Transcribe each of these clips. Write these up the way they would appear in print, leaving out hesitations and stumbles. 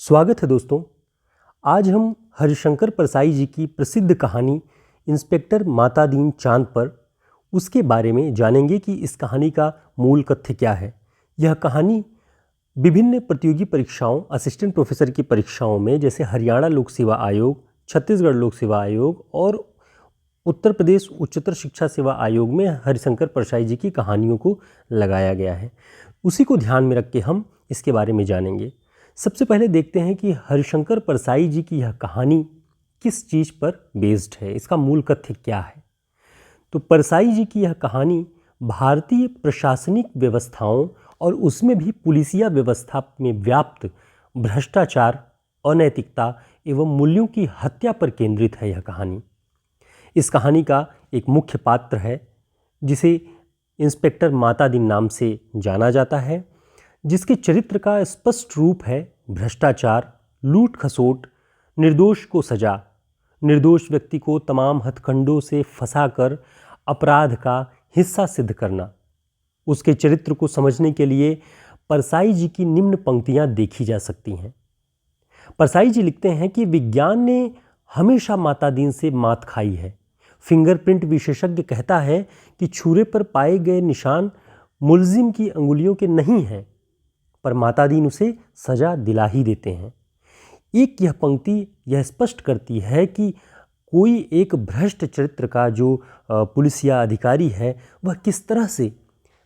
स्वागत है दोस्तों। आज हम हरिशंकर परसाई जी की प्रसिद्ध कहानी इंस्पेक्टर मातादीन चांद पर उसके बारे में जानेंगे कि इस कहानी का मूल तथ्य क्या है। यह कहानी विभिन्न प्रतियोगी परीक्षाओं, असिस्टेंट प्रोफेसर की परीक्षाओं में जैसे हरियाणा लोक सेवा आयोग, छत्तीसगढ़ लोक सेवा आयोग और उत्तर प्रदेश उच्चतर शिक्षा सेवा आयोग में हरिशंकर परसाई जी की कहानियों को लगाया गया है। उसी को ध्यान में रख के हम इसके बारे में जानेंगे। सबसे पहले देखते हैं कि हरिशंकर परसाई जी की यह कहानी किस चीज़ पर बेस्ड है, इसका मूल तथ्य क्या है। तो परसाई जी की यह कहानी भारतीय प्रशासनिक व्यवस्थाओं और उसमें भी पुलिसिया व्यवस्था में व्याप्त भ्रष्टाचार, अनैतिकता एवं मूल्यों की हत्या पर केंद्रित है। यह कहानी, इस कहानी का एक मुख्य पात्र है जिसे इंस्पेक्टर मातादीन नाम से जाना जाता है, जिसके चरित्र का स्पष्ट रूप है भ्रष्टाचार, लूट खसोट, निर्दोष को सजा, निर्दोष व्यक्ति को तमाम हथकंडों से फंसाकर अपराध का हिस्सा सिद्ध करना। उसके चरित्र को समझने के लिए परसाई जी की निम्न पंक्तियां देखी जा सकती हैं। परसाई जी लिखते हैं कि विज्ञान ने हमेशा मातादीन से मात खाई है। फिंगरप्रिंट विशेषज्ञ कहता है कि छुरे पर पाए गए निशान मुलजिम की अंगुलियों के नहीं हैं, पर मातादीन उसे सजा दिला ही देते हैं। एक यह पंक्ति यह स्पष्ट करती है कि कोई एक भ्रष्ट चरित्र का जो पुलिसिया अधिकारी है वह किस तरह से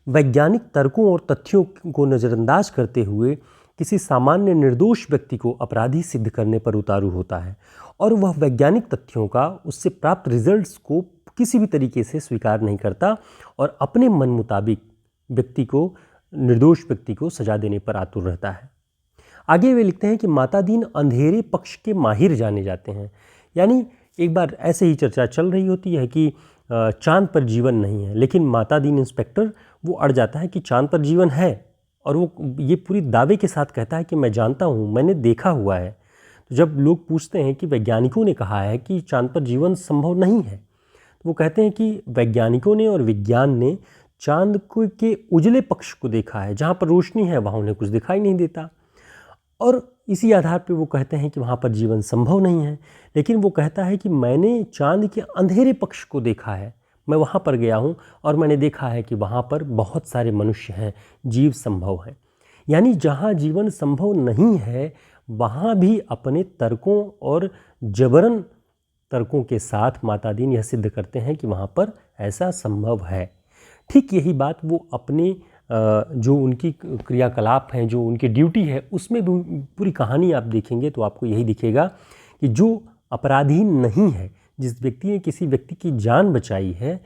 वैज्ञानिक तर्कों और तथ्यों को नज़रअंदाज करते हुए किसी सामान्य निर्दोष व्यक्ति को अपराधी सिद्ध करने पर उतारू होता है, और वह वैज्ञानिक तथ्यों का, उससे प्राप्त रिजल्ट्स को किसी भी तरीके से स्वीकार नहीं करता और अपने मन मुताबिक व्यक्ति को, निर्दोष व्यक्ति को सजा देने पर आतुर रहता है। आगे वे लिखते हैं कि मातादीन अंधेरे पक्ष के माहिर जाने जाते हैं। यानी एक बार ऐसे ही चर्चा चल रही होती है कि चांद पर जीवन नहीं है, लेकिन मातादीन इंस्पेक्टर वो अड़ जाता है कि चांद पर जीवन है, और वो ये पूरी दावे के साथ कहता है कि मैं जानता हूँ, मैंने देखा हुआ है। तो जब लोग पूछते हैं कि वैज्ञानिकों ने कहा है कि चांद पर जीवन संभव नहीं है, तो वो कहते हैं कि वैज्ञानिकों ने और विज्ञान ने चांद के उजले पक्ष को देखा है, जहाँ पर रोशनी है वहाँ उन्हें कुछ दिखाई नहीं देता, और इसी आधार पर वो कहते हैं कि वहाँ पर जीवन संभव नहीं है। लेकिन वो कहता है कि मैंने चांद के अंधेरे पक्ष को देखा है, मैं वहाँ पर गया हूँ और मैंने देखा है कि वहाँ पर बहुत सारे मनुष्य हैं, जीव संभव है। यानी जहाँ जीवन संभव नहीं है वहाँ भी अपने तर्कों और जबरन तर्कों के साथ मातादीन यह सिद्ध करते हैं कि वहाँ पर ऐसा संभव है। ठीक यही बात वो अपने जो उनकी क्रियाकलाप हैं, जो उनकी ड्यूटी है, उसमें भी पूरी कहानी आप देखेंगे तो आपको यही दिखेगा कि जो अपराधी नहीं है, जिस व्यक्ति ने किसी व्यक्ति की जान बचाई है,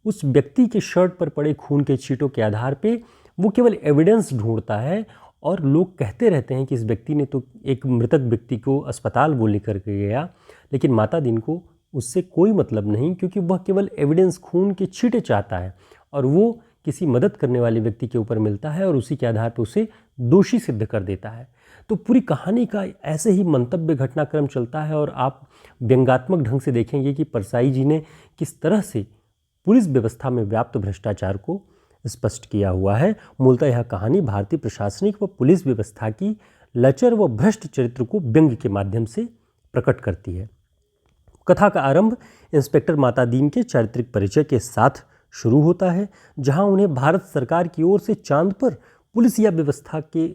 उस व्यक्ति के शर्ट पर पड़े खून के छींटों के आधार पे वो केवल एविडेंस ढूंढता है, और लोग कहते रहते हैं कि इस व्यक्ति ने तो एक मृतक व्यक्ति को अस्पताल वो लेकर के गया, लेकिन मातादीन को उससे कोई मतलब नहीं, क्योंकि वह केवल एविडेंस, खून के छींटे चाहता है, और वो किसी मदद करने वाले व्यक्ति के ऊपर मिलता है और उसी के आधार पर उसे दोषी सिद्ध कर देता है। तो पूरी कहानी का ऐसे ही मंतव्य घटनाक्रम चलता है, और आप व्यंग्यात्मक ढंग से देखेंगे कि परसाई जी ने किस तरह से पुलिस व्यवस्था में व्याप्त भ्रष्टाचार को स्पष्ट किया हुआ है। मूलतः यह कहानी भारतीय प्रशासनिक व पुलिस व्यवस्था की लचर व भ्रष्ट चरित्र को व्यंग्य के माध्यम से प्रकट करती है। कथा का आरंभ इंस्पेक्टर मातादीन के चारित्रिक परिचय के साथ शुरू होता है, जहां उन्हें भारत सरकार की ओर से चांद पर पुलिसिया व्यवस्था के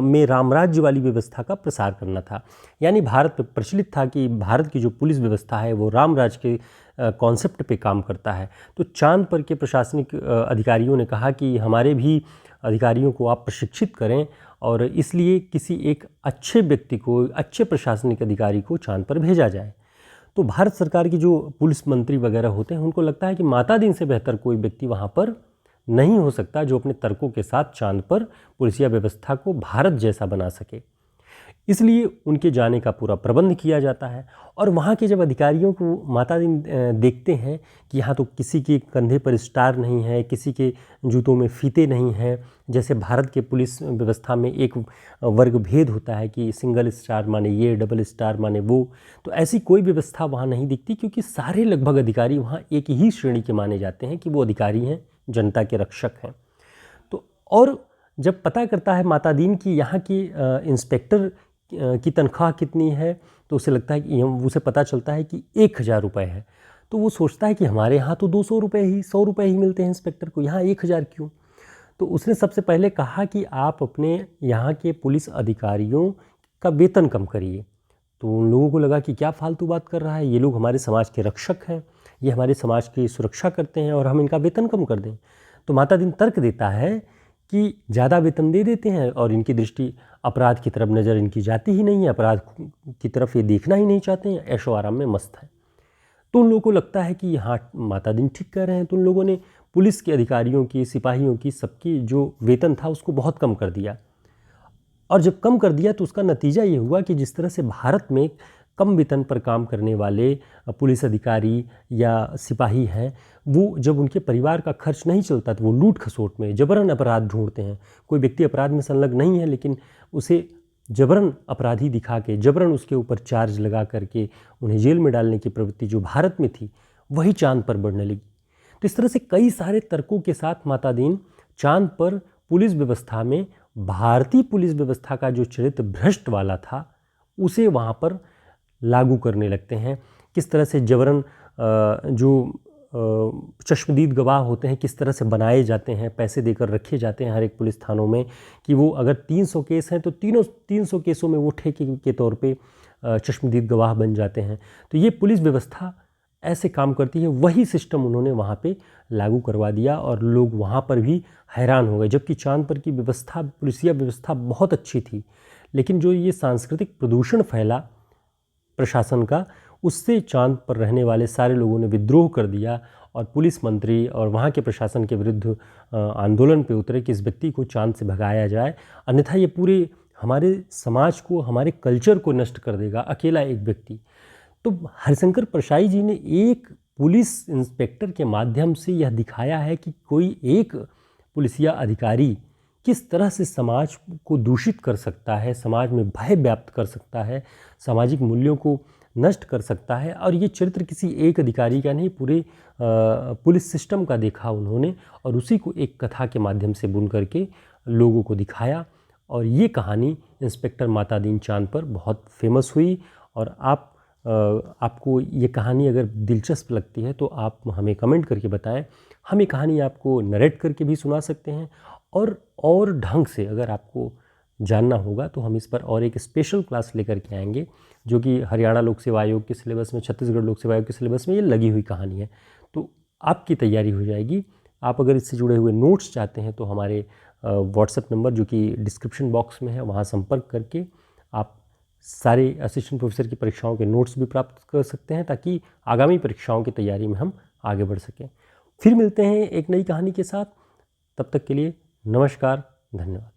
में रामराज्य वाली व्यवस्था का प्रसार करना था। यानी भारत में प्रचलित था कि भारत की जो पुलिस व्यवस्था है वो रामराज के कॉन्सेप्ट पे काम करता है। तो चांद पर के प्रशासनिक अधिकारियों ने कहा कि हमारे भी अधिकारियों को आप प्रशिक्षित करें, और इसलिए किसी एक अच्छे व्यक्ति को, अच्छे प्रशासनिक अधिकारी को चांद पर भेजा जाए। तो भारत सरकार की जो पुलिस मंत्री वगैरह होते हैं, उनको लगता है कि मातादीन से बेहतर कोई व्यक्ति वहाँ पर नहीं हो सकता जो अपने तर्कों के साथ चांद पर पुलिसिया व्यवस्था को भारत जैसा बना सके। इसलिए उनके जाने का पूरा प्रबंध किया जाता है, और वहाँ के जब अधिकारियों को मातादीन देखते हैं कि यहाँ तो किसी के कंधे पर स्टार नहीं है, किसी के जूतों में फीते नहीं हैं, जैसे भारत के पुलिस व्यवस्था में एक वर्ग भेद होता है कि सिंगल स्टार माने ये, डबल स्टार माने वो, तो ऐसी कोई व्यवस्था वहाँ नहीं दिखती, क्योंकि सारे लगभग अधिकारी वहाँ एक ही श्रेणी के माने जाते हैं कि वो अधिकारी हैं, जनता के रक्षक हैं। तो और जब पता करता है मातादीन की यहाँ की इंस्पेक्टर की तनख्वाह कितनी है, तो उसे लगता है कि उसे पता चलता है कि 1000 रुपये है। तो वो सोचता है कि हमारे यहाँ तो 200 रुपये ही 100 रुपये ही मिलते हैं इंस्पेक्टर को, यहाँ 1000 क्यों। तो उसने सबसे पहले कहा कि आप अपने यहाँ के पुलिस अधिकारियों का वेतन कम करिए। तो उन लोगों को लगा कि क्या फालतू बात कर रहा है, ये लोग हमारे समाज के रक्षक हैं, ये हमारे समाज की सुरक्षा करते हैं और हम इनका वेतन कम कर दें। तो माता दीन तर्क देता है कि ज़्यादा वेतन दे देते हैं और इनकी दृष्टि अपराध की तरफ नज़र इनकी जाती ही नहीं है, अपराध की तरफ ये देखना ही नहीं चाहते हैं, ऐशो आराम में मस्त है। तो उन लोगों को लगता है कि हाँ माता दीन ठीक कह रहे हैं। तो उन लोगों ने पुलिस के अधिकारियों की, सिपाहियों की, सबकी जो वेतन था उसको बहुत कम कर दिया। और जब कम कर दिया तो उसका नतीजा ये हुआ कि जिस तरह से भारत में कम वेतन पर काम करने वाले पुलिस अधिकारी या सिपाही हैं, वो जब उनके परिवार का खर्च नहीं चलता तो वो लूट खसोट में जबरन अपराध ढूंढते हैं। कोई व्यक्ति अपराध में संलग्न नहीं है लेकिन उसे जबरन अपराधी दिखा के, जबरन उसके ऊपर चार्ज लगा करके उन्हें जेल में डालने की प्रवृत्ति जो भारत में थी वही चांद पर बढ़ने लगी। तो इस तरह से कई सारे तर्कों के साथ माता दीन चांद पर पुलिस व्यवस्था में भारतीय पुलिस व्यवस्था का जो चरित्र भ्रष्ट वाला था उसे वहाँ पर लागू करने लगते हैं। किस तरह से जबरन जो चश्मदीद गवाह होते हैं किस तरह से बनाए जाते हैं, पैसे देकर रखे जाते हैं हर एक पुलिस थानों में कि वो अगर 300 केस हैं तो 300 केसों में वो ठेके के तौर पे चश्मदीद गवाह बन जाते हैं। तो ये पुलिस व्यवस्था ऐसे काम करती है, वही सिस्टम उन्होंने वहाँ पे लागू करवा दिया और लोग वहाँ पर भी हैरान हो गए। जबकि चांद पर की व्यवस्था, पुलिसिया व्यवस्था बहुत अच्छी थी, लेकिन जो ये सांस्कृतिक प्रदूषण फैला प्रशासन का, उससे चांद पर रहने वाले सारे लोगों ने विद्रोह कर दिया और पुलिस मंत्री और वहाँ के प्रशासन के विरुद्ध आंदोलन पे उतरे कि इस व्यक्ति को चांद से भगाया जाए, अन्यथा ये पूरे हमारे समाज को, हमारे कल्चर को नष्ट कर देगा अकेला एक व्यक्ति। तो हरिशंकर परसाई जी ने एक पुलिस इंस्पेक्टर के माध्यम से यह दिखाया है कि कोई एक पुलिसिया अधिकारी किस तरह से समाज को दूषित कर सकता है, समाज में भय व्याप्त कर सकता है, सामाजिक मूल्यों को नष्ट कर सकता है। और ये चरित्र किसी एक अधिकारी का नहीं, पूरे पुलिस सिस्टम का देखा उन्होंने और उसी को एक कथा के माध्यम से बुन करके लोगों को दिखाया। और ये कहानी इंस्पेक्टर माता दीन चांद पर बहुत फेमस हुई। और आपको ये कहानी अगर दिलचस्प लगती है तो आप हमें कमेंट करके बताएं। हम ये कहानी आपको नरेट करके भी सुना सकते हैं और ढंग से अगर आपको जानना होगा तो हम इस पर और एक स्पेशल क्लास लेकर के आएंगे, जो कि हरियाणा लोक सेवा आयोग के सिलेबस में, छत्तीसगढ़ लोक सेवा आयोग के सिलेबस में ये लगी हुई कहानी है। तो आपकी तैयारी हो जाएगी। आप अगर इससे जुड़े हुए नोट्स चाहते हैं तो हमारे व्हाट्सएप नंबर जो कि डिस्क्रिप्शन बॉक्स में है वहाँ संपर्क करके आप सारे असिस्टेंट प्रोफेसर की परीक्षाओं के नोट्स भी प्राप्त कर सकते हैं, ताकि आगामी परीक्षाओं की तैयारी में हम आगे बढ़ सकें। फिर मिलते हैं एक नई कहानी के साथ। तब तक के लिए नमस्कार, धन्यवाद।